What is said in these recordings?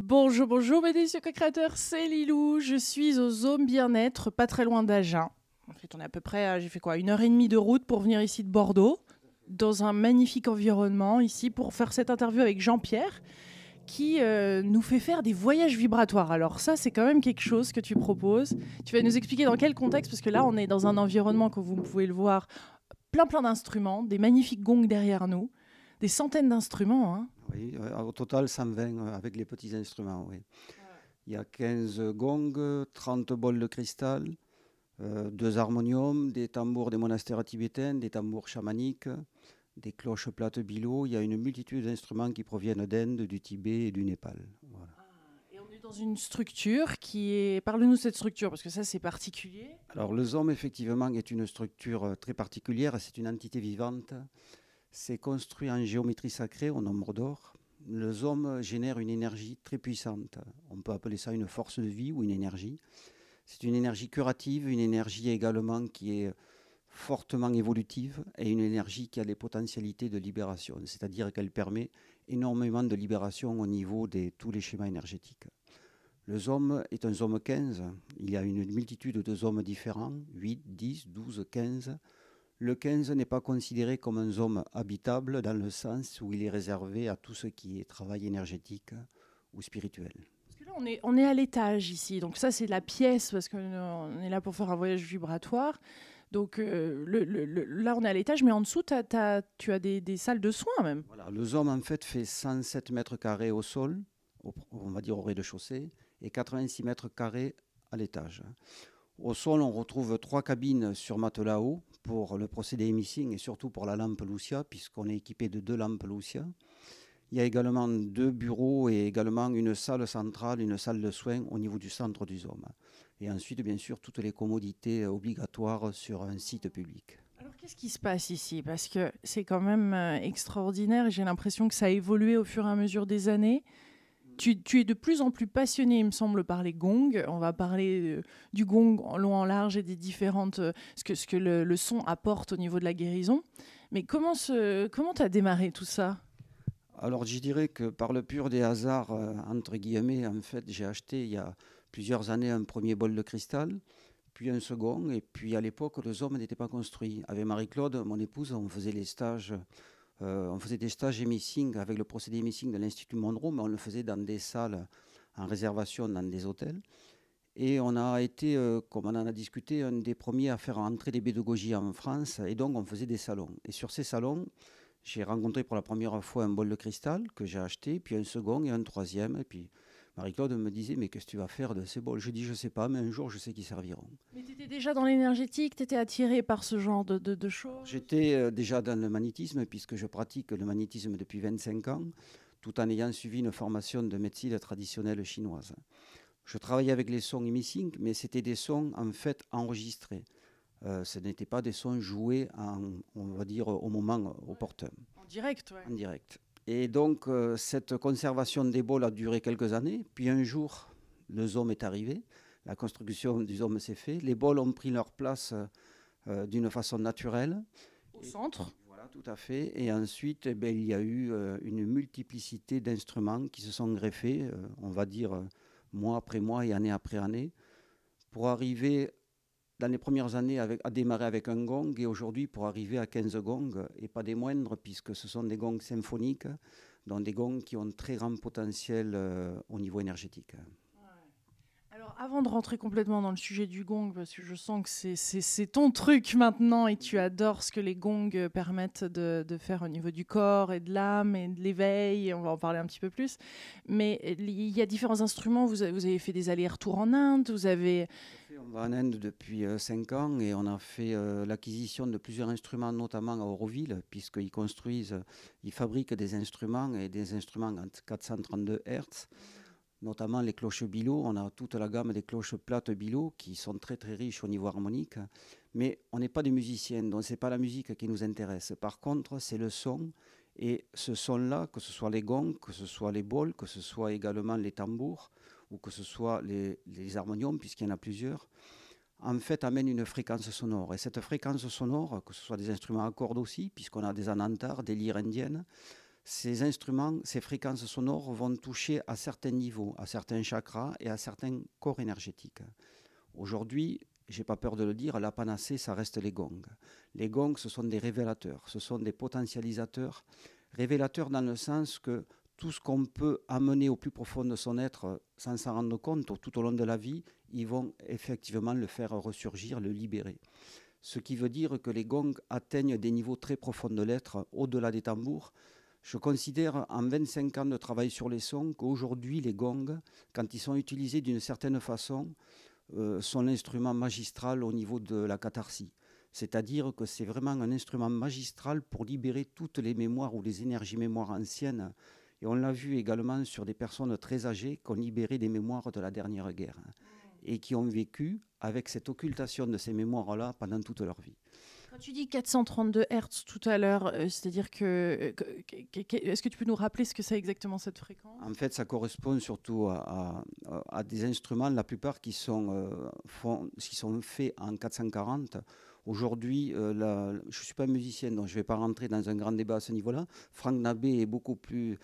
Bonjour, bonjour, mes délicieux co-créateurs, c'est Lilou. Je suis au Zone Bien-être, pas très loin d'Agen. En fait, on est à peu près, j'ai fait quoi, 1 heure et demie de route pour venir ici de Bordeaux, dans un magnifique environnement, ici, pour faire cette interview avec Jean-Pierre, qui nous fait faire des voyages vibratoires. Alors ça, c'est quand même quelque chose que tu proposes. Tu vas nous expliquer dans quel contexte, parce que là, on est dans un environnement, comme vous pouvez le voir, plein d'instruments, des magnifiques gongs derrière nous, des centaines d'instruments, hein. Oui, au total 120 avec les petits instruments, oui. Il y a 15 gongs, 30 bols de cristal, 2 harmoniums, des tambours des monastères tibétains, des tambours chamaniques, des cloches plates bilo. Il y a une multitude d'instruments qui proviennent d'Inde, du Tibet et du Népal. Voilà. Et on est dans une structure qui est... Parle-nous de cette structure, parce que ça, c'est particulier. Alors le ZOM, effectivement, est une structure très particulière. C'est une entité vivante. C'est construit en géométrie sacrée au nombre d'or. Le ZOM génère une énergie très puissante. On peut appeler ça une force de vie ou une énergie. C'est une énergie curative, une énergie également qui est fortement évolutive et une énergie qui a les potentialités de libération, c'est-à-dire qu'elle permet énormément de libération au niveau de tous les schémas énergétiques. Le ZOM est un ZOM 15. Il y a une multitude de ZOM différents, 8, 10, 12, 15. Le 15 n'est pas considéré comme un ZOM habitable dans le sens où il est réservé à tout ce qui est travail énergétique ou spirituel. Parce que là, on est à l'étage ici. Donc ça, c'est la pièce, parce qu'on est là pour faire un voyage vibratoire. Donc là, on est à l'étage, mais en dessous, tu as des salles de soins même. Voilà, le ZOM en fait fait 107 mètres carrés au sol, on va dire au rez-de-chaussée, et 86 mètres carrés à l'étage. Au sol, on retrouve 3 cabines sur matelas haut pour le procédé émissing et surtout pour la lampe Lucia, puisqu'on est équipé de 2 lampes Lucia. Il y a également 2 bureaux et également une salle centrale, une salle de soins au niveau du centre du ZOM. Et ensuite, bien sûr, toutes les commodités obligatoires sur un site public. Alors, qu'est-ce qui se passe ici? Parce que c'est quand même extraordinaire et j'ai l'impression que ça a évolué au fur et à mesure des années. Tu es de plus en plus passionné, il me semble, par les gongs. On va parler du gong en long, en large et des différentes... ce que le son apporte au niveau de la guérison. Mais comment t'as démarré tout ça? Alors, je dirais que par le pur des hasards, entre guillemets, en fait, j'ai acheté il y a plusieurs années un premier bol de cristal, puis un second, et puis à l'époque, le ZOM n'était pas construit. Avec Marie-Claude, mon épouse, on faisait les stages, on faisait des stages émissing avec le procédé émissing de l'Institut Monroe, mais on le faisait dans des salles en réservation, dans des hôtels. Et on a été, comme on en a discuté, un des premiers à faire entrer des pédagogies en France, et donc on faisait des salons. Et sur ces salons, j'ai rencontré pour la première fois un bol de cristal que j'ai acheté, puis un second et un troisième. Et puis Marie-Claude me disait, mais qu'est-ce que tu vas faire de ces bols? Je dis, je ne sais pas, mais un jour, je sais qu'ils serviront. Mais tu étais déjà dans l'énergétique, tu étais attiré par ce genre de choses? J'étais déjà dans le magnétisme, puisque je pratique le magnétisme depuis 25 ans, tout en ayant suivi une formation de médecine traditionnelle chinoise. Je travaillais avec les sons emitting, mais c'était des sons en fait enregistrés. Ce n'étaient pas des sons joués, on va dire, au moment opportun. En direct, ouais. En direct. Et donc, cette conservation des bols a duré quelques années. Puis un jour, le ZOM est arrivé. La construction du ZOM s'est faite. Les bols ont pris leur place d'une façon naturelle. Au centre. Voilà, tout à fait. Et ensuite, eh bien, il y a eu une multiplicité d'instruments qui se sont greffés, on va dire, mois après mois et année après année, pour arriver dans les premières années à démarrer avec un gong et aujourd'hui pour arriver à 15 gongs et pas des moindres puisque ce sont des gongs symphoniques, donc des gongs qui ont très grand potentiel au niveau énergétique. Alors, avant de rentrer complètement dans le sujet du gong, parce que je sens que c'est ton truc maintenant et tu adores ce que les gongs permettent de faire au niveau du corps et de l'âme et de l'éveil, on va en parler un petit peu plus. Mais il y a différents instruments, vous avez fait des allers-retours en Inde, vous avez... On va en Inde depuis 5 ans et on a fait l'acquisition de plusieurs instruments, notamment à Auroville, puisqu'ils construisent, ils fabriquent des instruments et des instruments en 432 Hz. Notamment les cloches Bilo, on a toute la gamme des cloches plates Bilo qui sont très très riches au niveau harmonique, mais on n'est pas des musiciens, donc ce n'est pas la musique qui nous intéresse. Par contre, c'est le son, et ce son-là, que ce soit les gongs, que ce soit les bols, que ce soit également les tambours, ou que ce soit les harmoniums, puisqu'il y en a plusieurs, en fait amène une fréquence sonore. Et cette fréquence sonore, que ce soit des instruments à cordes aussi, puisqu'on a des anantars, des lyres indiennes, Ces instruments, ces fréquences sonores vont toucher à certains niveaux, à certains chakras et à certains corps énergétiques. Aujourd'hui, j'ai pas peur de le dire, la panacée, ça reste les gongs. Les gongs, ce sont des révélateurs, ce sont des potentialisateurs. Révélateurs dans le sens que tout ce qu'on peut amener au plus profond de son être sans s'en rendre compte tout au long de la vie, ils vont effectivement le faire ressurgir, le libérer. Ce qui veut dire que les gongs atteignent des niveaux très profonds de l'être, au-delà des tambours. Je considère en 25 ans de travail sur les sons qu'aujourd'hui, les gongs, quand ils sont utilisés d'une certaine façon, sont l'instrument magistral au niveau de la catharsis. C'est-à-dire que c'est vraiment un instrument magistral pour libérer toutes les mémoires ou les énergies mémoires anciennes. Et on l'a vu également sur des personnes très âgées qui ont libéré des mémoires de la dernière guerre et qui ont vécu avec cette occultation de ces mémoires-là pendant toute leur vie. Quand tu dis 432 Hertz tout à l'heure, c'est-à-dire est-ce que tu peux nous rappeler ce que c'est exactement cette fréquence? En fait, ça correspond surtout à des instruments, la plupart qui sont faits en 440. Aujourd'hui, je ne suis pas musicien, donc je ne vais pas rentrer dans un grand débat à ce niveau-là. Franck Nabé est beaucoup plus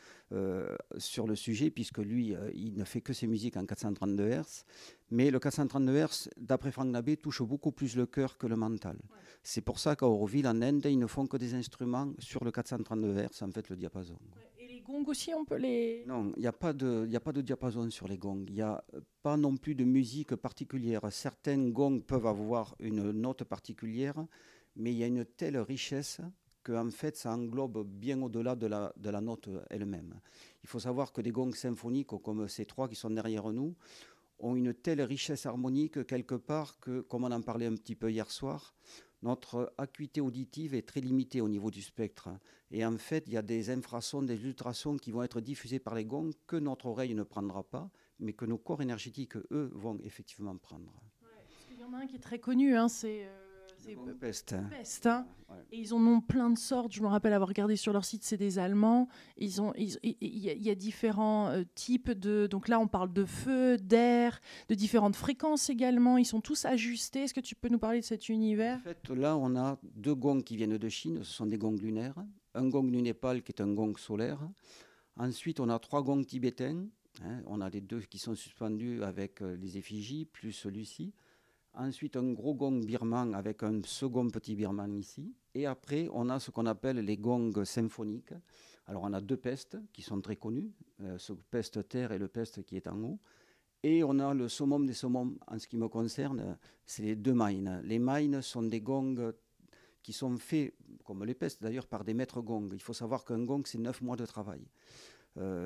sur le sujet, puisque lui, il ne fait que ses musiques en 432 Hz. Mais le 432 Hz, d'après Franck Nabé, touche beaucoup plus le cœur que le mental. Ouais. C'est pour ça qu'à Auroville, en Inde, ils ne font que des instruments sur le 432 Hz, en fait, le diapason. Ouais. Et les gongs aussi, on peut les... Non, il n'y a pas de diapason sur les gongs. Il n'y a pas non plus de musique particulière. Certains gongs peuvent avoir une note particulière, mais il y a une telle richesse qu'en fait, ça englobe bien au-delà de la note elle-même. Il faut savoir que des gongs symphoniques, comme ces trois qui sont derrière nous, ont une telle richesse harmonique quelque part que, comme on en parlait un petit peu hier soir, notre acuité auditive est très limitée au niveau du spectre. Et en fait, il y a des infrasons, des ultrasons qui vont être diffusés par les gongs que notre oreille ne prendra pas, mais que nos corps énergétiques, eux, vont effectivement prendre. Ouais, parce qu'il y en a un qui est très connu, hein, c'est Pest. Pest, hein. Ouais. Et ils en ont plein de sortes. Je me rappelle avoir regardé sur leur site, c'est des Allemands. Il y a différents types de... Donc là, on parle de feu, d'air, de différentes fréquences également. Ils sont tous ajustés. Est-ce que tu peux nous parler de cet univers? En fait, là, on a deux gongs qui viennent de Chine. Ce sont des gongs lunaires. Un gong du Népal qui est un gong solaire. Ensuite, on a trois gongs tibétains. On a les deux qui sont suspendus avec les effigies, plus celui-ci. Ensuite, un gros gong birman avec un second petit birman ici. Et après, on a ce qu'on appelle les gongs symphoniques. Alors, on a deux pestes qui sont très connus, ce peste terre et le peste qui est en haut. Et on a le summum des summums, en ce qui me concerne, c'est les deux mains. Les mains sont des gongs qui sont faits, comme les pestes d'ailleurs, par des maîtres gongs. Il faut savoir qu'un gong, c'est 9 mois de travail.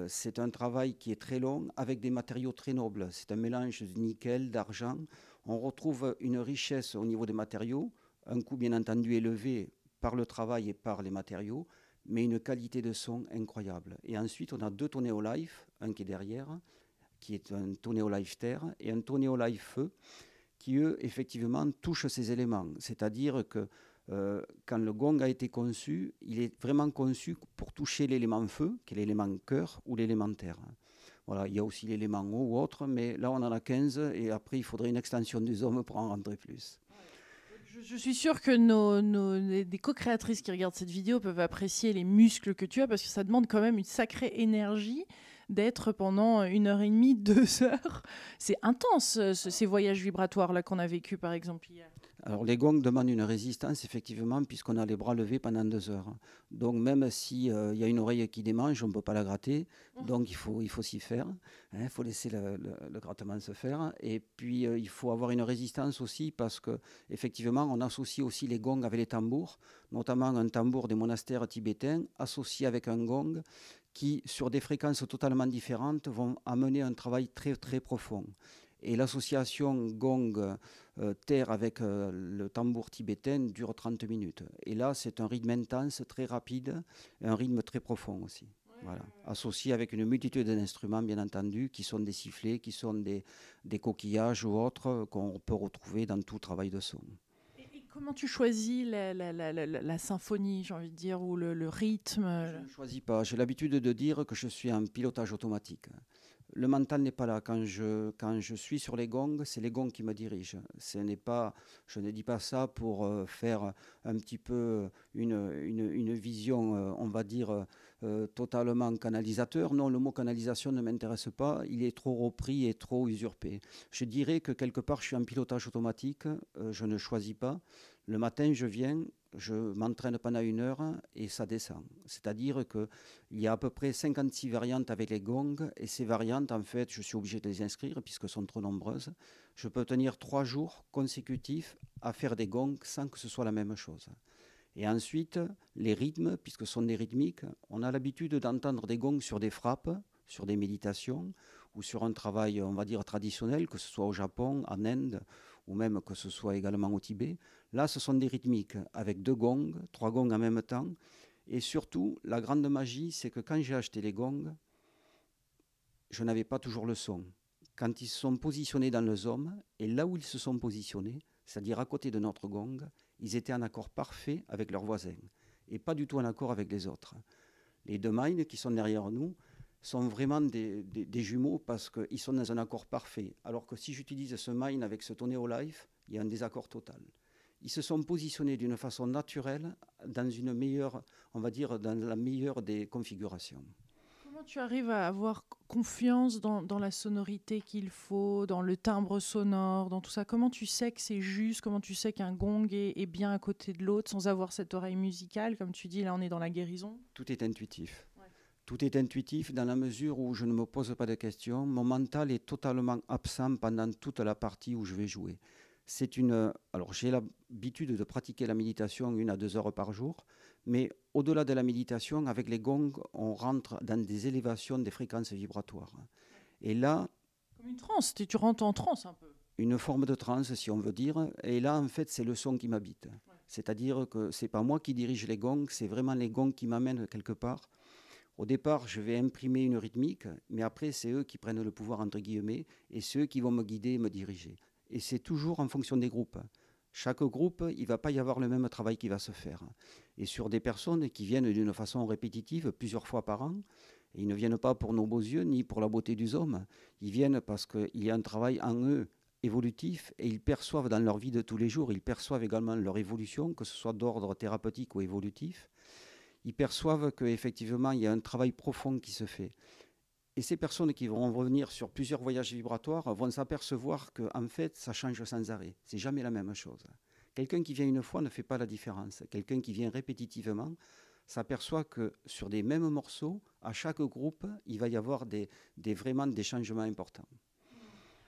C'est un travail qui est très long, avec des matériaux très nobles. C'est un mélange de nickel, d'argent. On retrouve une richesse au niveau des matériaux, un coût bien entendu élevé par le travail et par les matériaux, mais une qualité de son incroyable. Et ensuite, on a deux Toneo Life, un qui est derrière, qui est un Toneo Life Terre, et un Toneo Life Feu, qui, eux, effectivement, touchent ces éléments. C'est-à-dire que quand le gong a été conçu, il est vraiment conçu pour toucher l'élément feu, qui est l'élément cœur, ou l'élément terre. Voilà, il y a aussi l'élément eau ou autre, mais là on en a 15 et après il faudrait une extension des hommes pour en rentrer plus. Je suis sûre que des co-créatrices qui regardent cette vidéo peuvent apprécier les muscles que tu as parce que ça demande quand même une sacrée énergie d'être pendant 1h30, 2 heures. C'est intense ces voyages vibratoires là qu'on a vécu par exemple hier. Alors les gongs demandent une résistance effectivement puisqu'on a les bras levés pendant 2 heures. Donc même s'il y a une oreille qui démange, on ne peut pas la gratter. Donc il faut s'y faire. Il faut laisser le grattement se faire. Et puis il faut avoir une résistance aussi parce qu'effectivement on associe aussi les gongs avec les tambours, notamment un tambour des monastères tibétains associé avec un gong qui, sur des fréquences totalement différentes, vont amener un travail très très profond. Et l'association gong-terre avec le tambour tibétain dure 30 minutes. Et là, c'est un rythme intense, très rapide, et un rythme très profond aussi. Voilà. Associé avec une multitude d'instruments, bien entendu, qui sont des sifflets, qui sont des coquillages ou autres qu'on peut retrouver dans tout travail de son. Et comment tu choisis la symphonie, j'ai envie de dire, ou le rythme? Je ne choisis pas. J'ai l'habitude de dire que je suis un pilotage automatique. Le mental n'est pas là. Quand je suis sur les gongs, c'est les gongs qui me dirigent. Je ne dis pas ça pour faire un petit peu une vision, on va dire, totalement canalisateur. Non, le mot canalisation ne m'intéresse pas. Il est trop repris et trop usurpé. Je dirais que quelque part, je suis en pilotage automatique. Je ne choisis pas. Le matin, je viens, je m'entraîne pendant 1 heure et ça descend. C'est-à-dire qu'il y a à peu près 56 variantes avec les gongs et ces variantes, en fait, je suis obligé de les inscrire puisqu'elles sont trop nombreuses. Je peux tenir 3 jours consécutifs à faire des gongs sans que ce soit la même chose. Et ensuite, les rythmes, puisque ce sont des rythmiques, on a l'habitude d'entendre des gongs sur des frappes, sur des méditations ou sur un travail, on va dire, traditionnel, que ce soit au Japon, en Inde ou même que ce soit également au Tibet. Là, ce sont des rythmiques avec 2 gongs, 3 gongs en même temps. Et surtout, la grande magie, c'est que quand j'ai acheté les gongs, je n'avais pas toujours le son. Quand ils se sont positionnés dans le zoom, et là où ils se sont positionnés, c'est-à-dire à côté de notre gong, ils étaient en accord parfait avec leurs voisins et pas du tout en accord avec les autres. Les 2 mines qui sont derrière nous sont vraiment des jumeaux parce qu'ils sont dans un accord parfait. Alors que si j'utilise ce mine avec ce Toneo Life, il y a un désaccord total. Ils se sont positionnés d'une façon naturelle dans une meilleure, on va dire, dans la meilleure des configurations. Comment tu arrives à avoir confiance dans la sonorité qu'il faut, dans le timbre sonore, dans tout ça? Comment tu sais que c'est juste? Comment tu sais qu'un gong est bien à côté de l'autre sans avoir cette oreille musicale? Comme tu dis, là, on est dans la guérison. Tout est intuitif. Ouais. Tout est intuitif dans la mesure où je ne me pose pas de questions. Mon mental est totalement absent pendant toute la partie où je vais jouer. Alors, j'ai l'habitude de pratiquer la méditation 1 à 2 heures par jour, mais au-delà de la méditation, avec les gongs, on rentre dans des élévations des fréquences vibratoires. Et là... Comme une transe, tu rentres en transe un peu. Une forme de transe, si on veut dire. Et là, en fait, c'est le son qui m'habite. Ouais. C'est-à-dire que ce n'est pas moi qui dirige les gongs, c'est vraiment les gongs qui m'amènent quelque part. Au départ, je vais imprimer une rythmique, mais après, c'est eux qui prennent le pouvoir, entre guillemets, et c'est eux qui vont me guider et me diriger. Et c'est toujours en fonction des groupes. Chaque groupe, il ne va pas y avoir le même travail qui va se faire. Et sur des personnes qui viennent d'une façon répétitive plusieurs fois par an, et ils ne viennent pas pour nos beaux yeux ni pour la beauté du homme, ils viennent parce qu'il y a un travail en eux évolutif et ils perçoivent dans leur vie de tous les jours, ils perçoivent également leur évolution, que ce soit d'ordre thérapeutique ou évolutif. Ils perçoivent qu'effectivement, il y a un travail profond qui se fait. Et ces personnes qui vont revenir sur plusieurs voyages vibratoires vont s'apercevoir qu'en fait, ça change sans arrêt. C'est jamais la même chose. Quelqu'un qui vient une fois ne fait pas la différence. Quelqu'un qui vient répétitivement s'aperçoit que sur des mêmes morceaux, à chaque groupe, il va y avoir vraiment des changements importants.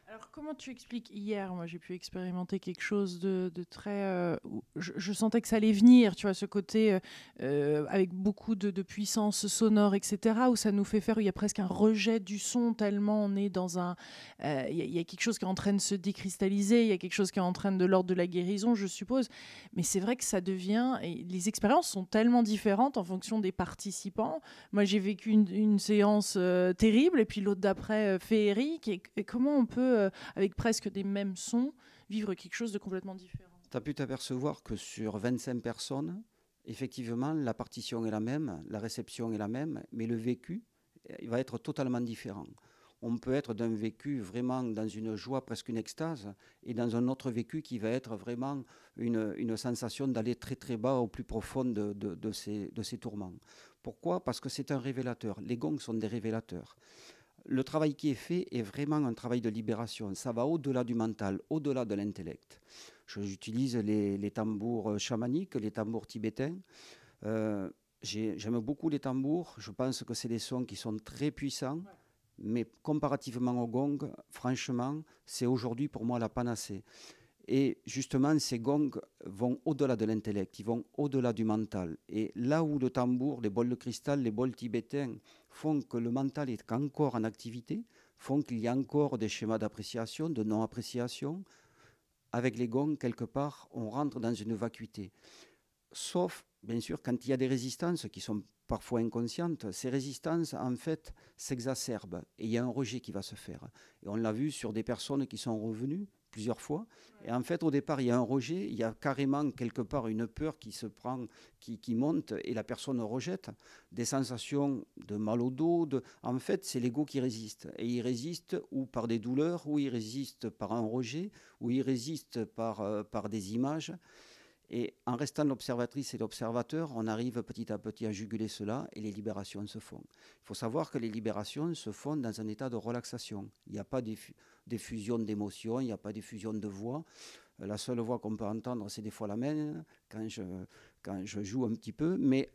Alors, comment tu expliques? Hier, moi, j'ai pu expérimenter quelque chose de très... je sentais que ça allait venir, tu vois, ce côté avec beaucoup de puissance sonore, etc., où ça nous fait faire, où il y a presque un rejet du son, tellement on est dans un... Il y a quelque chose qui est en train de se décristalliser, il y a quelque chose qui est en train de l'ordre de la guérison, je suppose. Mais c'est vrai que ça devient... Et les expériences sont tellement différentes en fonction des participants. Moi, j'ai vécu une séance terrible, et puis l'autre d'après féerique. Et comment on peut... avec presque des mêmes sons, vivre quelque chose de complètement différent. Tu as pu t'apercevoir que sur 25 personnes, effectivement, la partition est la même, la réception est la même, mais le vécu il va être totalement différent. On peut être d'un vécu vraiment dans une joie, presque une extase, et dans un autre vécu qui va être vraiment une sensation d'aller très très bas au plus profond de ces tourments. Pourquoi? Parce que c'est un révélateur. Les gongs sont des révélateurs. Le travail qui est fait est vraiment un travail de libération. Ça va au-delà du mental, au-delà de l'intellect. J'utilise les tambours chamaniques, les tambours tibétains. J'aime beaucoup les tambours. Je pense que c'est des sons qui sont très puissants. Ouais. Mais comparativement au gong, franchement, c'est aujourd'hui pour moi la panacée. Et justement, ces gongs vont au-delà de l'intellect, ils vont au-delà du mental. Et là où le tambour, les bols de cristal, les bols tibétains font que le mental est encore en activité, font qu'il y a encore des schémas d'appréciation, de non-appréciation, avec les gongs, quelque part, on rentre dans une vacuité. Sauf, bien sûr, quand il y a des résistances qui sont parfois inconscientes, ces résistances, en fait, s'exacerbent et il y a un rejet qui va se faire. Et on l'a vu sur des personnes qui sont revenues, plusieurs fois. Et en fait, au départ, il y a un rejet, il y a carrément quelque part une peur qui se prend, qui monte et la personne rejette. Des sensations de mal au dos. En fait, c'est l'ego qui résiste. Et il résiste ou par des douleurs, ou il résiste par un rejet, ou il résiste par des images. Et en restant l'observatrice et l'observateur, on arrive petit à petit à juguler cela et les libérations se font. Il faut savoir que les libérations se font dans un état de relaxation. Il n'y a pas d'effusion d'émotions, il n'y a pas d'effusion de voix. La seule voix qu'on peut entendre, c'est des fois la mienne quand je joue un petit peu. Mais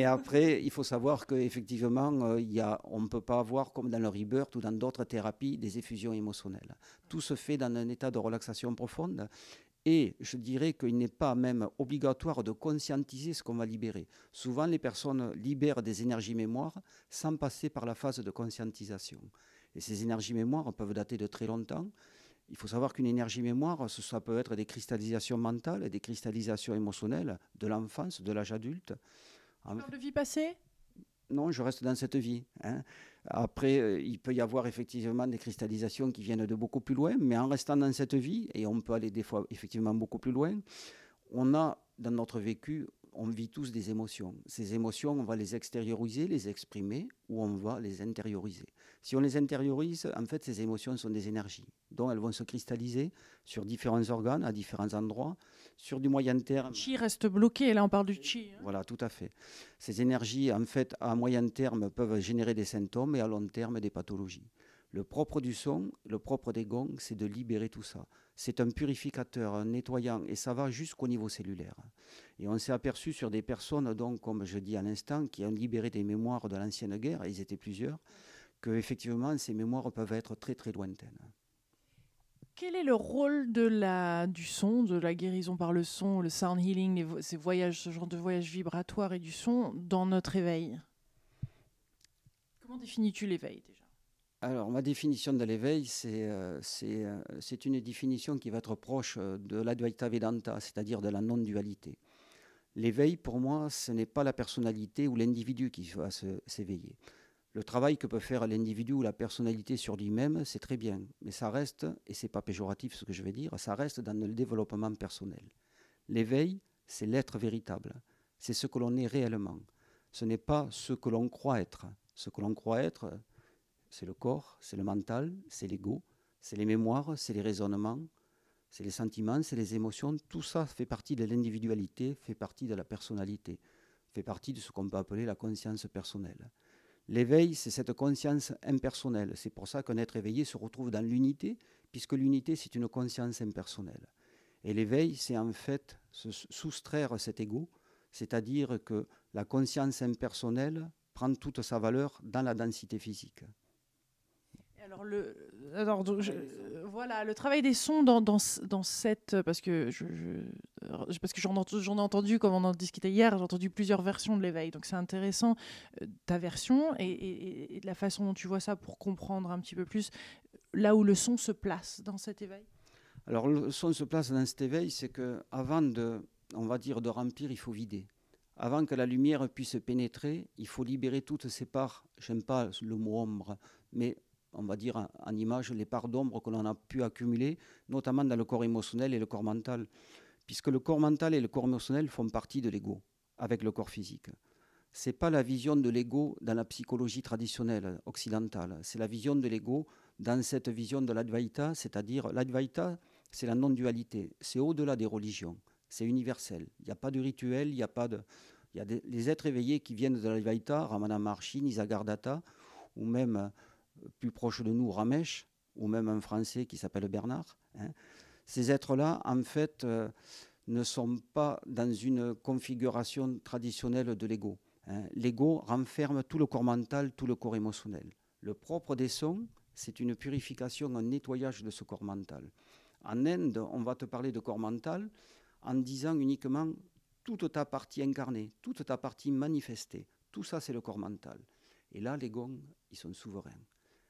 après, il faut savoir qu'effectivement, on ne peut pas avoir, comme dans le rebirth ou dans d'autres thérapies, des effusions émotionnelles. Tout se fait dans un état de relaxation profonde. Et je dirais qu'il n'est pas même obligatoire de conscientiser ce qu'on va libérer. Souvent, les personnes libèrent des énergies mémoires sans passer par la phase de conscientisation. Et ces énergies mémoires peuvent dater de très longtemps. Il faut savoir qu'une énergie mémoire, ça peut être des cristallisations mentales, des cristallisations émotionnelles de l'enfance, de l'âge adulte. Tu parles de vie passée ? Non, je reste dans cette vie. Après, il peut y avoir effectivement des cristallisations qui viennent de beaucoup plus loin, mais en restant dans cette vie, et on peut aller des fois effectivement beaucoup plus loin, on a dans notre vécu, on vit tous des émotions. Ces émotions, on va les extérioriser, les exprimer, ou on va les intérioriser. Si on les intériorise, en fait, ces émotions sont des énergies. Donc, elles vont se cristalliser sur différents organes, à différents endroits, sur du moyen terme. Le chi reste bloqué, là on parle du chi. Voilà, tout à fait. Ces énergies, en fait, à moyen terme, peuvent générer des symptômes et à long terme, des pathologies. Le propre du son, le propre des gongs, c'est de libérer tout ça. C'est un purificateur, un nettoyant, et ça va jusqu'au niveau cellulaire. Et on s'est aperçu sur des personnes, donc, comme je dis à l'instant, qui ont libéré des mémoires de l'ancienne guerre, et ils étaient plusieurs, qu'effectivement, ces mémoires peuvent être très, très lointaines. Quel est le rôle du son, de la guérison par le son, le sound healing, ce genre de voyage vibratoire et du son dans notre éveil ? Comment définis-tu l'éveil déjà ? Alors, ma définition de l'éveil, c'est une définition qui va être proche de l'Advaita Vedanta, c'est-à-dire de la non-dualité. L'éveil, pour moi, ce n'est pas la personnalité ou l'individu qui va s'éveiller. Le travail que peut faire l'individu ou la personnalité sur lui-même, c'est très bien, mais ça reste, et ce n'est pas péjoratif ce que je vais dire, ça reste dans le développement personnel. L'éveil, c'est l'être véritable, c'est ce que l'on est réellement. Ce n'est pas ce que l'on croit être. Ce que l'on croit être, c'est le corps, c'est le mental, c'est l'ego, c'est les mémoires, c'est les raisonnements, c'est les sentiments, c'est les émotions. Tout ça fait partie de l'individualité, fait partie de la personnalité, fait partie de ce qu'on peut appeler la conscience personnelle. L'éveil, c'est cette conscience impersonnelle. C'est pour ça qu'un être éveillé se retrouve dans l'unité, puisque l'unité, c'est une conscience impersonnelle. Et l'éveil, c'est en fait se soustraire cet ego, c'est-à-dire que la conscience impersonnelle prend toute sa valeur dans la densité physique. Voilà, le travail des sons dans cette... Parce que j'en ai entendu, comme on en discutait hier, j'ai entendu plusieurs versions de l'éveil. Donc c'est intéressant, ta version et de la façon dont tu vois ça pour comprendre un petit peu plus là où le son se place dans cet éveil. Alors le son se place dans cet éveil, c'est qu'avant de remplir, il faut vider. Avant que la lumière puisse pénétrer, il faut libérer toutes ces parts, j'aime pas le mot ombre, mais on va dire en image, les parts d'ombre que l'on a pu accumuler, notamment dans le corps émotionnel et le corps mental, puisque le corps mental et le corps émotionnel font partie de l'ego, avec le corps physique. Ce n'est pas la vision de l'ego dans la psychologie traditionnelle occidentale, c'est la vision de l'ego dans cette vision de l'Advaita, c'est-à-dire l'Advaita, c'est la non-dualité, c'est au-delà des religions, c'est universel, il n'y a pas de rituel, il y a les êtres éveillés qui viennent de l'Advaita, Ramana Maharshi, Nisargadatta, ou même plus proche de nous, Ramesh, ou même un Français qui s'appelle Bernard. Ces êtres-là, en fait, ne sont pas dans une configuration traditionnelle de l'ego. L'ego renferme tout le corps mental, tout le corps émotionnel. Le propre des sons, c'est une purification, un nettoyage de ce corps mental. En Inde, on va te parler de corps mental en disant uniquement toute ta partie incarnée, toute ta partie manifestée. Tout ça, c'est le corps mental. Et là, les gongs, ils sont souverains.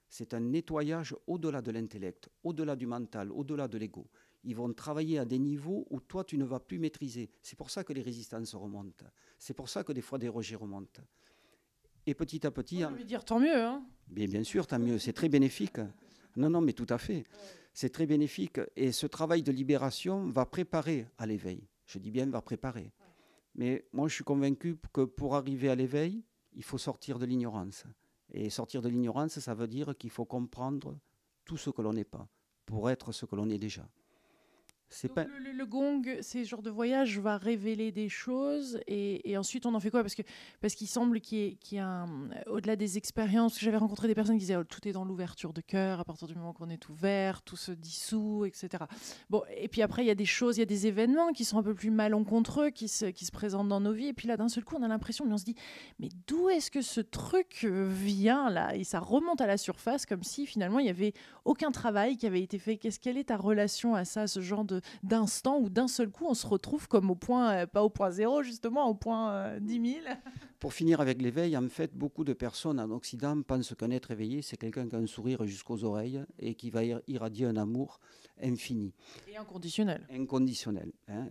C'est un nettoyage au-delà de l'intellect, au-delà du mental, au-delà de l'ego. Ils vont travailler à des niveaux où toi, tu ne vas plus maîtriser. C'est pour ça que les résistances remontent. C'est pour ça que des fois, des rejets remontent. Et petit à petit... Je veux dire, tant mieux. Hein. Bien sûr, tant mieux. C'est très bénéfique. Non, non, mais tout à fait. C'est très bénéfique. Et ce travail de libération va préparer à l'éveil. Je dis bien va préparer. Mais moi, je suis convaincu que pour arriver à l'éveil, il faut sortir de l'ignorance. Et sortir de l'ignorance, ça veut dire qu'il faut comprendre tout ce que l'on n'est pas pour être ce que l'on est déjà. Donc le gong, ces genres de voyage va révéler des choses et ensuite on en fait quoi? Parce qu'il semble qu'il y a au-delà des expériences, j'avais rencontré des personnes qui disaient tout est dans l'ouverture de cœur, à partir du moment qu'on est ouvert, tout se dissout, etc. Bon, et puis après il y a des choses, il y a des événements qui sont un peu plus malencontreux, qui se présentent dans nos vies, et puis là d'un seul coup on a l'impression, mais on se dit, mais d'où est-ce que ce truc vient là? Et ça remonte à la surface comme si finalement il n'y avait aucun travail qui avait été fait. Quelle est ta relation à ça, ce genre d'instant où d'un seul coup on se retrouve comme au point, pas au point zéro justement, au point 10 000. Pour finir avec l'éveil, en fait, beaucoup de personnes en Occident pensent qu'un être éveillé, c'est quelqu'un qui a un sourire jusqu'aux oreilles et qui va irradier un amour infini. Et inconditionnel. Inconditionnel. Hein.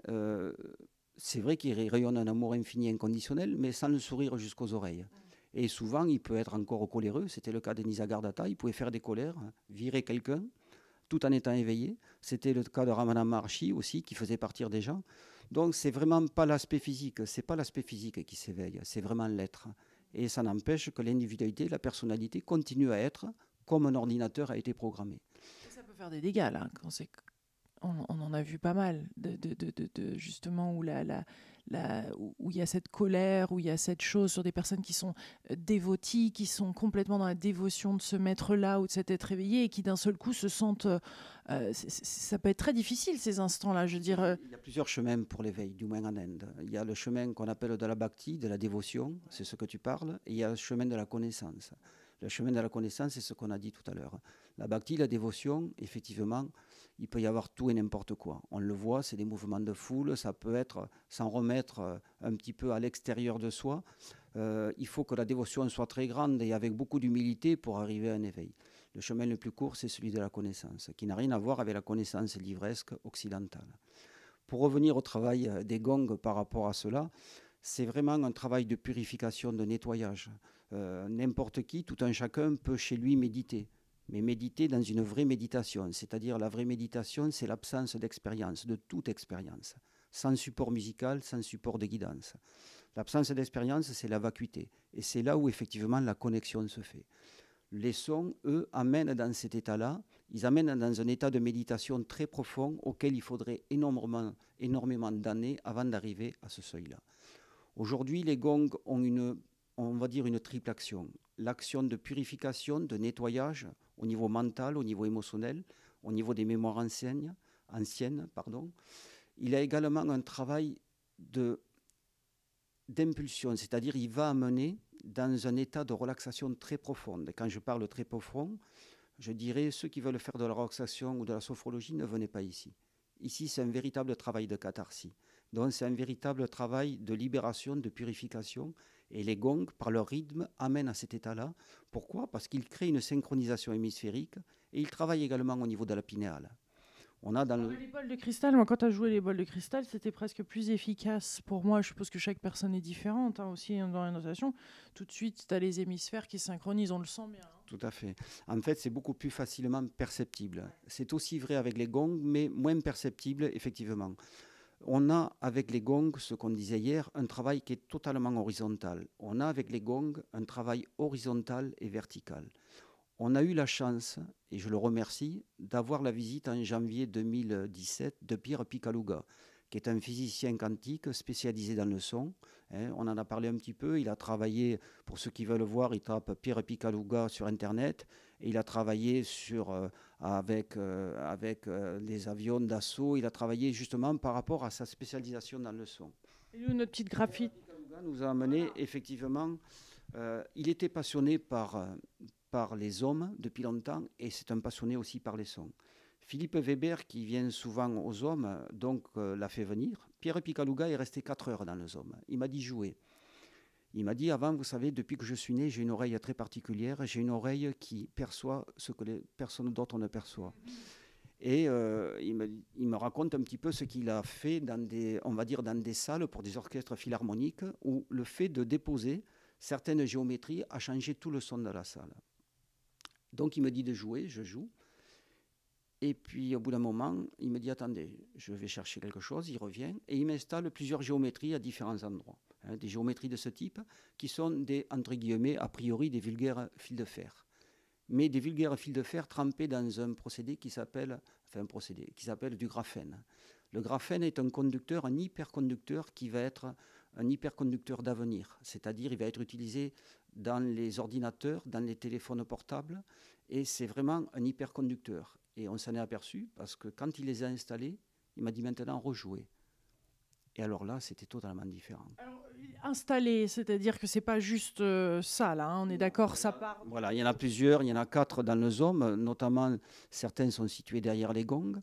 C'est vrai qu'il rayonne un amour infini inconditionnel, mais sans le sourire jusqu'aux oreilles. Et souvent, il peut être encore coléreux. C'était le cas de Nisargadatta. Il pouvait faire des colères, virer quelqu'un, tout en étant éveillé. C'était le cas de Ramana Maharshi aussi, qui faisait partir des gens. Donc, c'est vraiment pas l'aspect physique. C'est pas l'aspect physique qui s'éveille. C'est vraiment l'être. Et ça n'empêche que l'individualité, la personnalité continue à être comme un ordinateur a été programmé. Ça peut faire des dégâts, là, quand on en a vu pas mal, justement, où où il y a cette colère, où il y a cette chose sur des personnes qui sont dévoties, qui sont complètement dans la dévotion de ce maître-là ou de cet être éveillé et qui d'un seul coup se sentent... ça peut être très difficile, ces instants-là, je veux dire. Il y a plusieurs chemins pour l'éveil, du moins en Inde. Il y a le chemin qu'on appelle de la bhakti, de la dévotion, c'est ce que tu parles, et il y a le chemin de la connaissance. Le chemin de la connaissance, c'est ce qu'on a dit tout à l'heure. La bhakti, la dévotion, effectivement, il peut y avoir tout et n'importe quoi. On le voit, c'est des mouvements de foule, ça peut être s'en remettre un petit peu à l'extérieur de soi. Il faut que la dévotion soit très grande et avec beaucoup d'humilité pour arriver à un éveil. Le chemin le plus court, c'est celui de la connaissance, qui n'a rien à voir avec la connaissance livresque occidentale. Pour revenir au travail des gongs par rapport à cela, c'est vraiment un travail de purification, de nettoyage. N'importe qui, tout un chacun peut chez lui méditer, mais méditer dans une vraie méditation, c'est-à-dire la vraie méditation, c'est l'absence d'expérience, de toute expérience, sans support musical, sans support de guidance. L'absence d'expérience, c'est la vacuité, et c'est là où effectivement la connexion se fait. Les sons, eux, amènent dans cet état-là, ils amènent dans un état de méditation très profond auquel il faudrait énormément d'années avant d'arriver à ce seuil-là. Aujourd'hui, les gongs ont on va dire une triple action. L'action de purification, de nettoyage au niveau mental, au niveau émotionnel, au niveau des mémoires anciennes. Il a également un travail d'impulsion, c'est-à-dire il va amener dans un état de relaxation très profonde. Et quand je parle très profond, je dirais ceux qui veulent faire de la relaxation ou de la sophrologie ne venez pas ici. Ici, c'est un véritable travail de catharsis. Donc, c'est un véritable travail de libération, de purification. Et les gongs, par leur rythme, amènent à cet état-là. Pourquoi ? Parce qu'ils créent une synchronisation hémisphérique et ils travaillent également au niveau de la pinéale. On a Les bols de cristal, moi, quand tu as joué les bols de cristal, c'était presque plus efficace pour moi. Je suppose que chaque personne est différente aussi dans la notation. Tout de suite, tu as les hémisphères qui synchronisent, on le sent bien. Tout à fait. En fait, c'est beaucoup plus facilement perceptible. C'est aussi vrai avec les gongs, mais moins perceptible, effectivement. On a avec les gongs, ce qu'on disait hier, un travail qui est totalement horizontal. On a avec les gongs un travail horizontal et vertical. On a eu la chance, et je le remercie, d'avoir la visite en janvier 2017 de Pierre Picaluga, qui est un physicien quantique spécialisé dans le son. On en a parlé un petit peu. Il a travaillé, pour ceux qui veulent voir, il tape Pierre Picaluga sur Internet. Et il a travaillé avec les avions d'assaut. Il a travaillé justement par rapport à sa spécialisation dans le son. Et nous, notre petite graphite. Pierre Picaluga nous a amené, effectivement, il était passionné par les hommes depuis longtemps et c'est un passionné aussi par les sons. Philippe Weber, qui vient souvent aux hommes, donc l'a fait venir. Pierre Picaluga est resté 4 heures dans les hommes. Il m'a dit jouer. Il m'a dit avant, vous savez, depuis que je suis né, j'ai une oreille très particulière. J'ai une oreille qui perçoit ce que les personnes d'autres ne perçoivent. Et il me raconte un petit peu ce qu'il a fait dans des salles pour des orchestres philharmoniques où le fait de déposer certaines géométries a changé tout le son de la salle. Donc il me dit de jouer, je joue. Et puis, au bout d'un moment, il me dit, attendez, je vais chercher quelque chose. Il revient et il m'installe plusieurs géométries à différents endroits. Des géométries de ce type qui sont des, entre guillemets, a priori, des vulgaires fils de fer. Mais des vulgaires fils de fer trempés dans un procédé qui s'appelle du graphène. Le graphène est un conducteur, un hyperconducteur qui va être un hyperconducteur d'avenir. C'est-à-dire, il va être utilisé dans les ordinateurs, dans les téléphones portables. Et c'est vraiment un hyperconducteur. Et on s'en est aperçu parce que quand il les a installés, il m'a dit maintenant rejouer. Et alors là, c'était totalement différent. Alors, installé, c'est-à-dire que c'est pas juste ça, là, hein, on est d'accord, ça part. Voilà, il y en a plusieurs, il y en a 4 dans le ZOM, notamment certains sont situés derrière les gongs.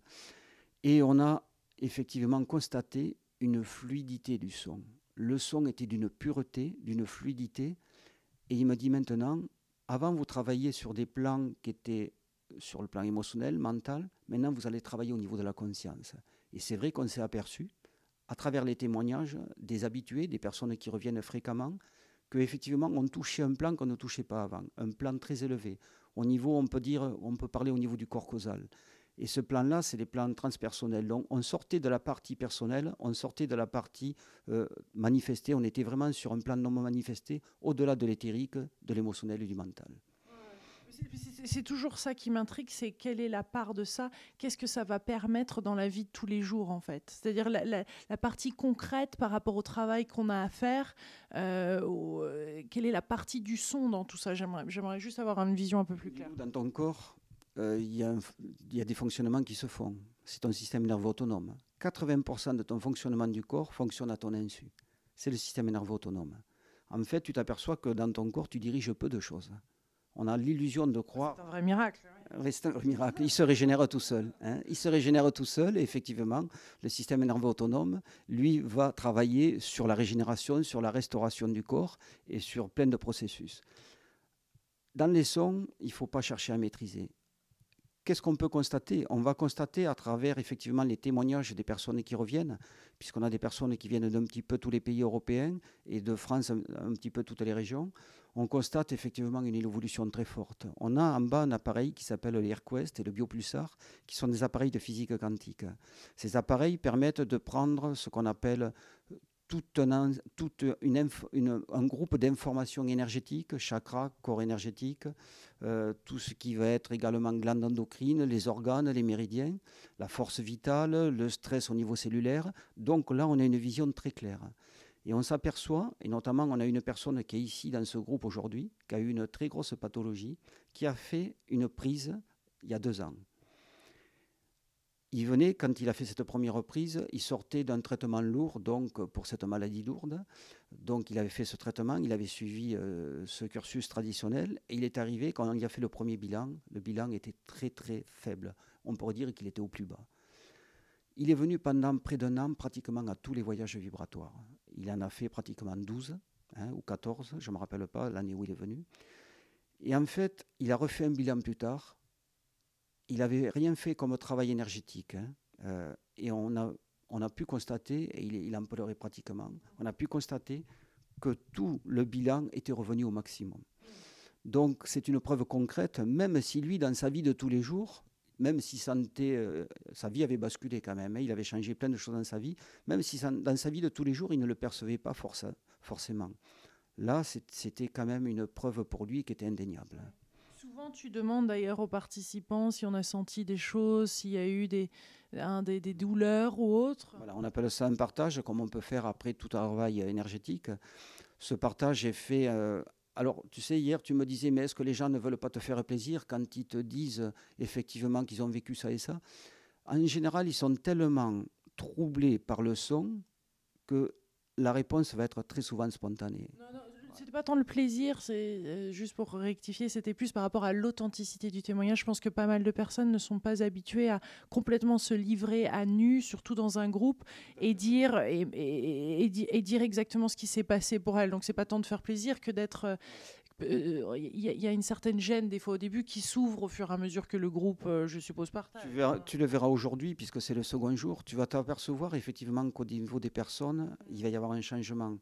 Et on a effectivement constaté une fluidité du son. Le son était d'une pureté, d'une fluidité. Et il me dit maintenant, avant vous travailliez sur des plans qui étaient sur le plan émotionnel, mental. Maintenant, vous allez travailler au niveau de la conscience. Et c'est vrai qu'on s'est aperçu, à travers les témoignages des habitués, des personnes qui reviennent fréquemment, qu'effectivement, on touchait un plan qu'on ne touchait pas avant, un plan très élevé. Au niveau, on peut parler au niveau du corps causal. Et ce plan-là, c'est des plans transpersonnels. Donc, on sortait de la partie personnelle, on sortait de la partie manifestée, on était vraiment sur un plan non manifesté, au-delà de l'éthérique, de l'émotionnel et du mental. C'est toujours ça qui m'intrigue, c'est quelle est la part de ça, qu'est-ce que ça va permettre dans la vie de tous les jours en fait. C'est-à-dire la partie concrète par rapport au travail qu'on a à faire, quelle est la partie du son dans tout ça. J'aimerais juste avoir une vision un peu plus claire. Dans ton corps, il y a des fonctionnements qui se font. C'est ton système nerveux autonome. 80% de ton fonctionnement du corps fonctionne à ton insu. C'est le système nerveux autonome. En fait, tu t'aperçois que dans ton corps, tu diriges peu de choses. On a l'illusion de croire... C'est un vrai miracle. C'est un vrai miracle. Il se régénère tout seul. Il se régénère tout seul et effectivement, le système nerveux autonome, lui, va travailler sur la régénération, sur la restauration du corps et sur plein de processus. Dans les sons, il ne faut pas chercher à maîtriser. Qu'est-ce qu'on peut constater? On va constater à travers effectivement les témoignages des personnes qui reviennent, puisqu'on a des personnes qui viennent d'un petit peu tous les pays européens et de France un petit peu toutes les régions. On constate effectivement une évolution très forte. On a en bas un appareil qui s'appelle l'AirQuest et le BioPulsar, qui sont des appareils de physique quantique. Ces appareils permettent de prendre ce qu'on appelle un groupe d'informations énergétiques, chakras, corps énergétique, tout ce qui va être également glande endocrine, les organes, les méridiens, la force vitale, le stress au niveau cellulaire. Donc là, on a une vision très claire. Et on s'aperçoit, et notamment on a une personne qui est ici dans ce groupe aujourd'hui, qui a eu une très grosse pathologie, qui a fait une prise il y a 2 ans. Il venait, quand il a fait cette première prise, il sortait d'un traitement lourd, donc pour cette maladie lourde. Donc il avait fait ce traitement, il avait suivi ce cursus traditionnel, et il est arrivé, quand il a fait le premier bilan, le bilan était très très faible. On pourrait dire qu'il était au plus bas. Il est venu pendant près d'1 an pratiquement à tous les voyages vibratoires. Il en a fait pratiquement 12 ou 14, je ne me rappelle pas l'année où il est venu. Et en fait, il a refait un bilan plus tard. Il n'avait rien fait comme travail énergétique. Et on a pu constater, et il en pleurait pratiquement, on a pu constater que tout le bilan était revenu au maximum. Donc c'est une preuve concrète, même si lui, dans sa vie de tous les jours, même si sa vie avait basculé quand même, il avait changé plein de choses dans sa vie, même si dans sa vie de tous les jours, il ne le percevait pas forcément. Là, c'était quand même une preuve pour lui qui était indéniable. Souvent, tu demandes d'ailleurs aux participants si on a senti des choses, s'il y a eu des douleurs ou autres. Voilà, on appelle ça un partage, comme on peut faire après tout travail énergétique. Ce partage est fait... Alors, tu sais, hier, tu me disais, mais est-ce que les gens ne veulent pas te faire plaisir quand ils te disent effectivement qu'ils ont vécu ça et ça? En général, ils sont tellement troublés par le son que la réponse va être très souvent spontanée. Non, c'était pas tant le plaisir, c'est juste pour rectifier, c'était plus par rapport à l'authenticité du témoignage. Je pense que pas mal de personnes ne sont pas habituées à complètement se livrer à nu, surtout dans un groupe, et dire exactement ce qui s'est passé pour elles. Donc c'est pas tant de faire plaisir que d'être... Il y a une certaine gêne des fois au début qui s'ouvre au fur et à mesure que le groupe, je suppose, partage. Tu le verras aujourd'hui, puisque c'est le second jour. Tu vas t'apercevoir effectivement qu'au niveau des personnes, il va y avoir un changement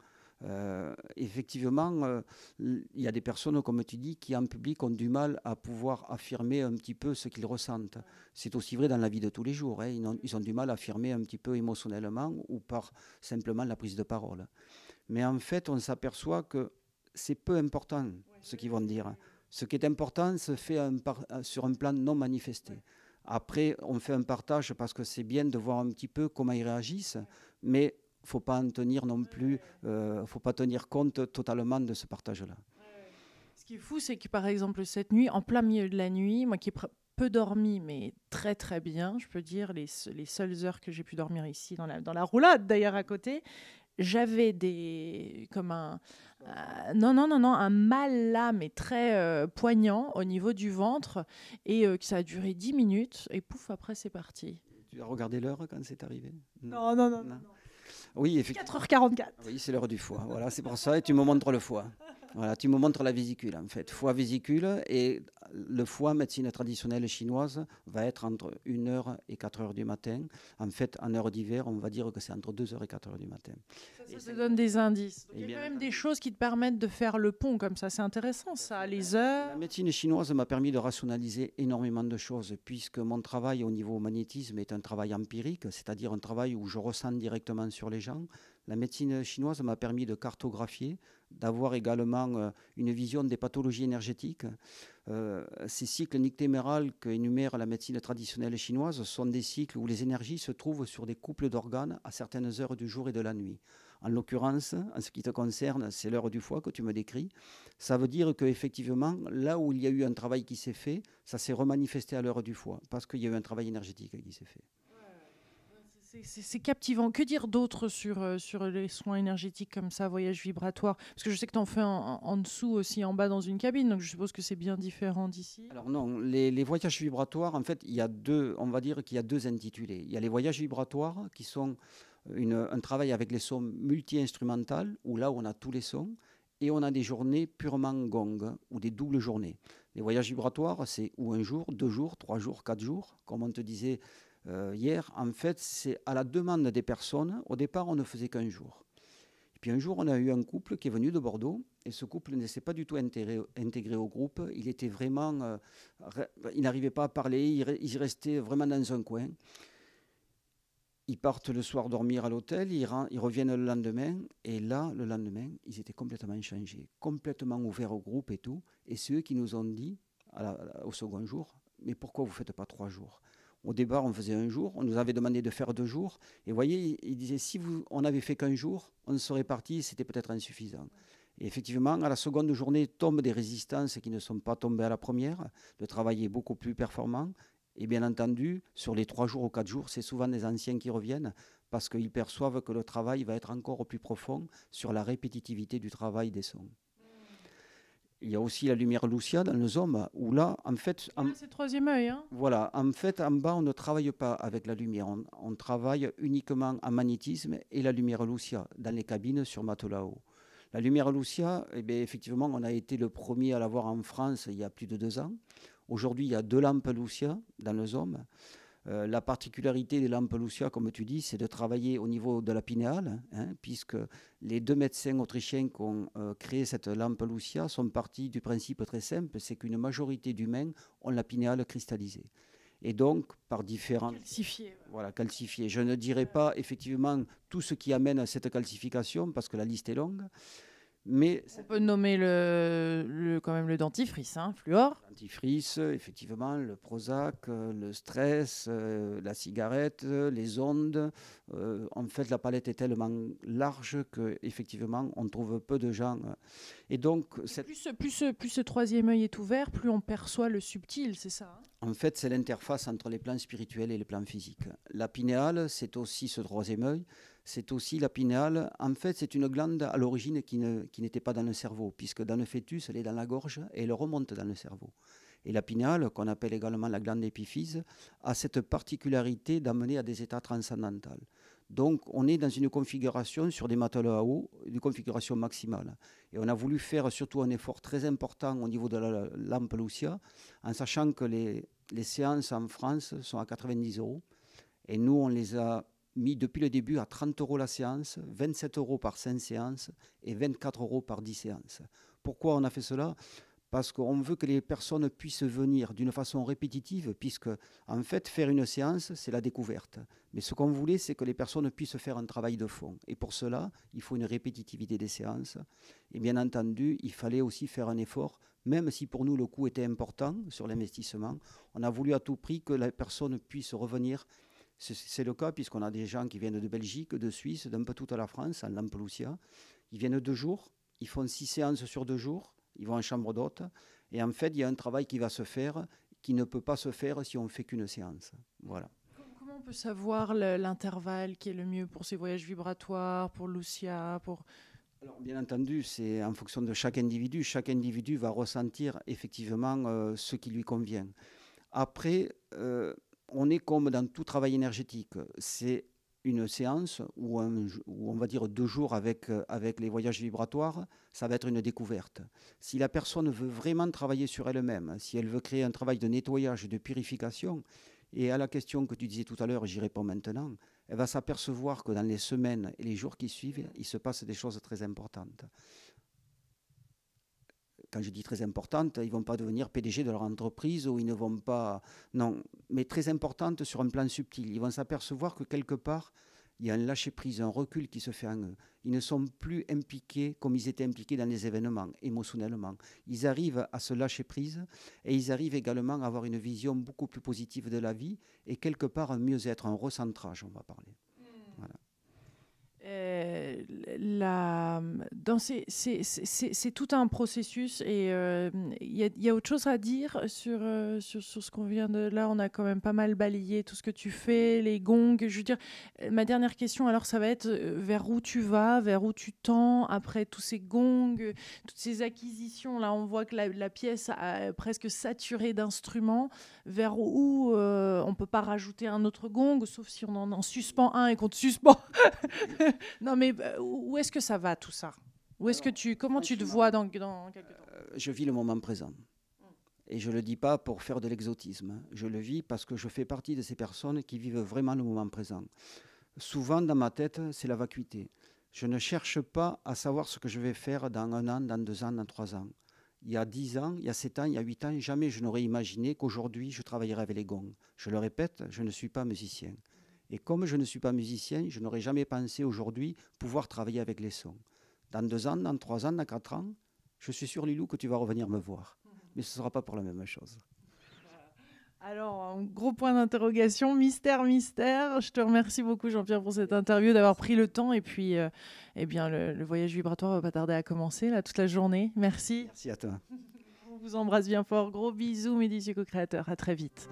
Effectivement, il y a des personnes, comme tu dis, qui en public ont du mal à pouvoir affirmer un petit peu ce qu'ils ressentent. C'est aussi vrai dans la vie de tous les jours, hein. Ils ont du mal à affirmer un petit peu émotionnellement ou par simplement la prise de parole. Mais en fait, on s'aperçoit que c'est peu important ce qu'ils vont dire. Ce qui est important se fait sur un plan non manifesté. Après, on fait un partage parce que c'est bien de voir un petit peu comment ils réagissent, mais il ne faut pas en tenir non plus, faut pas tenir compte totalement de ce partage-là. Ce qui est fou, c'est que par exemple cette nuit, en plein milieu de la nuit, moi qui ai peu dormi, mais très très bien, je peux dire, les seules heures que j'ai pu dormir ici, dans la roulade d'ailleurs à côté, j'avais un mal là, mais très poignant au niveau du ventre, et que ça a duré 10 minutes, et pouf, après c'est parti. Tu as regardé l'heure quand c'est arrivé? Non. Oui, 4h44. Oui, c'est l'heure du foie. Voilà, c'est pour ça, et tu me montres le foie. Voilà, tu me montres la vésicule, en fait. Foie, vésicule, et le foie, médecine traditionnelle chinoise, va être entre 1h et 4h du matin. En fait, en heure d'hiver, on va dire que c'est entre 2h et 4h du matin. Ça te donne des indices. Donc, il y a quand même des choses qui te permettent de faire le pont comme ça. C'est intéressant, ça, les heures. La médecine chinoise m'a permis de rationaliser énormément de choses, puisque mon travail au niveau magnétisme est un travail empirique, c'est-à-dire un travail où je ressens directement sur les gens. La médecine chinoise m'a permis de cartographier, d'avoir également une vision des pathologies énergétiques. Ces cycles nictémérales qu'énumère la médecine traditionnelle chinoise sont des cycles où les énergies se trouvent sur des couples d'organes à certaines heures du jour et de la nuit. En l'occurrence, en ce qui te concerne, c'est l'heure du foie que tu me décris. Ça veut dire qu'effectivement, là où il y a eu un travail qui s'est fait, ça s'est remanifesté à l'heure du foie, parce qu'il y a eu un travail énergétique qui s'est fait. C'est captivant. Que dire d'autre sur les soins énergétiques comme ça, voyage vibratoire? Parce que je sais que tu en fais en dessous aussi, en bas dans une cabine, donc je suppose que c'est bien différent d'ici. Alors non, les voyages vibratoires, en fait, on va dire qu'il y a deux intitulés. Il y a les voyages vibratoires qui sont un travail avec les sons multi-instrumentales, où là on a tous les sons, et on a des journées purement gong, ou des doubles journées. Les voyages vibratoires, c'est ou un jour, 2 jours, 3 jours, 4 jours, comme on te disait hier. En fait, c'est à la demande des personnes. Au départ, on ne faisait qu'un jour. Et puis un jour, on a eu un couple qui est venu de Bordeaux, et ce couple ne s'est pas du tout intégré au groupe. Il était vraiment... il n'arrivait pas à parler, il restait vraiment dans un coin. Ils partent le soir dormir à l'hôtel, ils reviennent le lendemain, et là, le lendemain, ils étaient complètement changés, complètement ouverts au groupe et tout. Et c'est eux qui nous ont dit, au second jour, mais pourquoi vous ne faites pas 3 jours? Au départ, on faisait un jour, on nous avait demandé de faire 2 jours, et vous voyez, ils disaient, si on n'avait fait qu'un jour, on serait parti, c'était peut-être insuffisant. Et effectivement, à la seconde journée, tombent des résistances qui ne sont pas tombées à la première, le travail est beaucoup plus performant. Et bien entendu, sur les 3 jours ou 4 jours, c'est souvent des anciens qui reviennent parce qu'ils perçoivent que le travail va être encore plus profond sur la répétitivité du travail des sons. Il y a aussi la lumière Lucia dans le Zoom, où là, en fait... c'est le troisième œil. Hein. Voilà, en fait, en bas, on ne travaille pas avec la lumière. On travaille uniquement en magnétisme et la lumière Lucia dans les cabines sur Matelao. La lumière Lucia, eh bien, effectivement, on a été le premier à l'avoir en France il y a plus de 2 ans. Aujourd'hui, il y a 2 lampes Lucia dans le Zoom. La particularité des lampes Lucia, comme tu dis, c'est de travailler au niveau de la pinéale, puisque les 2 médecins autrichiens qui ont créé cette lampe Lucia sont partis du principe très simple, c'est qu'une majorité d'humains ont la pinéale cristallisée. Et donc, par différents... Calcifié. Voilà, calcifié. Je ne dirai pas effectivement tout ce qui amène à cette calcification, parce que la liste est longue. Mais on peut nommer quand même le dentifrice, fluor. Le dentifrice, effectivement, le Prozac, le stress, la cigarette, les ondes. En fait, la palette est tellement large qu'effectivement, on trouve peu de gens. Et donc, plus ce troisième œil est ouvert, plus on perçoit le subtil, c'est ça? En fait, c'est l'interface entre les plans spirituels et les plans physiques. La pinéale, c'est aussi ce troisième œil. C'est aussi la pinéale. En fait, c'est une glande à l'origine qui n'était pas dans le cerveau, puisque dans le fœtus, elle est dans la gorge et elle remonte dans le cerveau. Et la pinéale, qu'on appelle également la glande épiphyse, a cette particularité d'amener à des états transcendantaux. Donc, on est dans une configuration sur des Matelao, une configuration maximale. Et on a voulu faire surtout un effort très important au niveau de la lampe Lucia, en sachant que les séances en France sont à 90 €. Et nous, on les a mis depuis le début à 30 € la séance, 27 € par 5 séances et 24 € par 10 séances. Pourquoi on a fait cela ? Parce qu'on veut que les personnes puissent venir d'une façon répétitive, puisque en fait, faire une séance, c'est la découverte. Mais ce qu'on voulait, c'est que les personnes puissent faire un travail de fond. Et pour cela, il faut une répétitivité des séances. Et bien entendu, il fallait aussi faire un effort, même si pour nous le coût était important sur l'investissement. On a voulu à tout prix que la personne puisse revenir. C'est le cas, puisqu'on a des gens qui viennent de Belgique, de Suisse, d'un peu toute la France, en Lampelousia. Ils viennent 2 jours, ils font 6 séances sur 2 jours. Ils vont en chambre d'hôte. Et en fait, il y a un travail qui va se faire qui ne peut pas se faire si on ne fait qu'une séance. Voilà. Comment on peut savoir l'intervalle qui est le mieux pour ces voyages vibratoires, pour Lucia, pour... Alors, bien entendu, c'est en fonction de chaque individu. Chaque individu va ressentir effectivement ce qui lui convient. Après, on est comme dans tout travail énergétique. C'est une séance ou on va dire 2 jours avec les voyages vibratoires, ça va être une découverte. Si la personne veut vraiment travailler sur elle-même, si elle veut créer un travail de nettoyage, de purification, et à la question que tu disais tout à l'heure, j'y réponds maintenant, elle va s'apercevoir que dans les semaines et les jours qui suivent, il se passe des choses très importantes. Quand je dis très importantes, ils ne vont pas devenir PDG de leur entreprise ou ils ne vont pas... Non, mais très importantes sur un plan subtil. Ils vont s'apercevoir que quelque part, il y a un lâcher-prise, un recul qui se fait en eux. Ils ne sont plus impliqués comme ils étaient impliqués dans les événements, émotionnellement. Ils arrivent à se lâcher prise et ils arrivent également à avoir une vision beaucoup plus positive de la vie et quelque part un mieux-être, un recentrage, on va parler. Voilà. C'est tout un processus et il y a autre chose à dire sur ce qu'on vient de... Là, on a quand même pas mal balayé tout ce que tu fais, les gongs. Je veux dire, ma dernière question, alors, ça va être vers où tu vas, vers où tu tends après tous ces gongs, toutes ces acquisitions. Là, on voit que la pièce a presque saturé d'instruments. Vers où on ne peut pas rajouter un autre gong, sauf si on en suspend un et qu'on te suspend. Non, mais où est-ce que ça va tout ça ? Comment tu te vois dans quelques temps ? Je vis le moment présent. Et je ne le dis pas pour faire de l'exotisme. Je le vis parce que je fais partie de ces personnes qui vivent vraiment le moment présent. Souvent, dans ma tête, c'est la vacuité. Je ne cherche pas à savoir ce que je vais faire dans 1 an, dans 2 ans, dans 3 ans. Il y a 10 ans, il y a 7 ans, il y a 8 ans, jamais je n'aurais imaginé qu'aujourd'hui, je travaillerais avec les gongs. Je le répète, je ne suis pas musicien. Et comme je ne suis pas musicien, je n'aurais jamais pensé aujourd'hui pouvoir travailler avec les sons. Dans 2 ans, dans 3 ans, dans 4 ans, je suis sûr, Lilou, que tu vas revenir me voir. Mais ce ne sera pas pour la même chose. Alors, un gros point d'interrogation, mystère. Je te remercie beaucoup, Jean-Pierre, pour cette interview, d'avoir pris le temps. Et puis, le voyage vibratoire ne va pas tarder à commencer, là, toute la journée. Merci. Merci à toi. On vous embrasse bien fort. Gros bisous, Midi Co-créateur. À très vite.